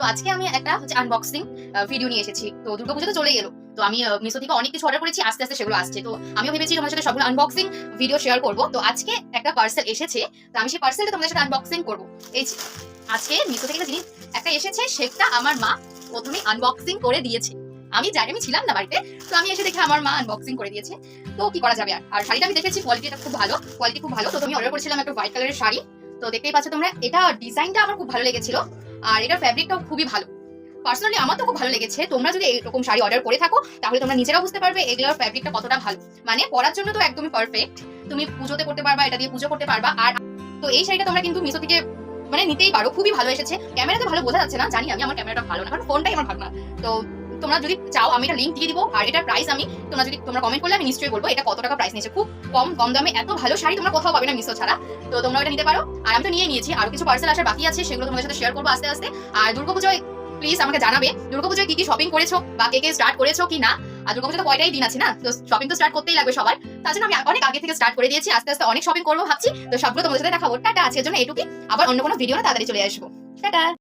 তো আজকে আমি একটা আনবক্সিং ভিডিও নিয়ে এসেছি। তো দুর্গাপূজা তো চলেই এলো। তো আমি মিশো থেকে অনেক কিছু অর্ডার করেছি, আস্তে আস্তে সেগুলো আসছে। তো আমিও ভেবেছি তোমাদের সাথে সবগুলো আনবক্সিং ভিডিও শেয়ার করব। তো আজকে একটা পার্সেল এসেছে, তো আমি সেই পার্সেলটা তোমাদের সাথে আনবক্সিং করব। এই যে আজকে মিশো থেকে একটা জিনিস একটা এসেছে, সেটা আমার মা প্রথমে আনবক্সিং করে দিয়েছে। আমি জানি, আমি ছিলাম না বাড়িতে, তো আমি এসে দেখে আমার মা আনবক্সিং করে দিয়েছে। তো কি করা যাবে আর শাড়িটা আমি দেখেছি, কোয়ালিটিটা খুব ভালো, কোয়ালিটি খুব ভালো। তো আমি অর্ডার করেছিলাম একটা হোয়াইট কালারের শাড়ি। তো দেখতেই পাচ্ছ তোমরা, এটা ডিজাইনটা আমার খুব ভালো লেগেছিল আর এটার ফ্যাব্রিকটাও খুবই ভালো। পার্সোনালি আমার তো খুব ভালো লেগেছে। তোমরা যদি এরকম শাড়ি অর্ডার করে থাকো তাহলে তোমরা নিজেরাও বুঝতে পারবে এগুলোর ফ্যাব্রিকটা কতটা ভালো। মানে পরার জন্য তো একদমই পারফেক্ট, তুমি পুজোতে করতে পারবা, এটা দিয়ে পুজো করতে পারবা। আর তো এই শাড়িটা তোমরা কিন্তু মিশো থেকে মানে নিতেই পারো, খুবই ভালো এসেছে। ক্যামেরাতে ভালো বোঝা যাচ্ছে না, জানি আমি, আমার ক্যামেরাটা ভালো না, কারণ ফোনটাই আমার ভালো না। তো তোমরা যদি চাও আমি এটা লিংক দিয়ে দিব, আর এটার প্রাইস আমি তোমরা কমেন্ট করলে আমি নিশ্চয়ই বলবো এটা কত টাকা প্রাইস নিয়েছে। খুব কম দামে এত ভালো শাড়ি তোমরা কোথাও পাবে না মিশো ছাড়া। তো তোমরা এটা নিতে পারো। আর আমি তো নিয়ে নিয়েছি, আরো কিছু পার্সেল আসার বাকি আছে, সেগুলো তোমাদের সাথে শেয়ার করবো আস্তে আস্তে। আর দুর্গাপূজায় প্লিজ আমাকে জানাবে দুর্গাপূজায় কি কি শপিং করেছো বা কে কে স্টার্ট করেছো কি না। আর দুর্গাপূজা তো কয়টাই দিন আছে না, তো শপিং তো স্টার্ট করতেই লাগবে সবার। তার জন্য আমি অনেক আগে থেকে স্টার্ট করে দিয়েছি, আস্তে আস্তে অনেক শপিং করবো ভাবছি। তো সবগুলো তোমাদের সাথে দেখাবো। টাটা, আজকের জন্য এটুকুই। আবার অন্য কোনো ভিডিও না তাড়াতাড়ি চলে আসবো। টাটা।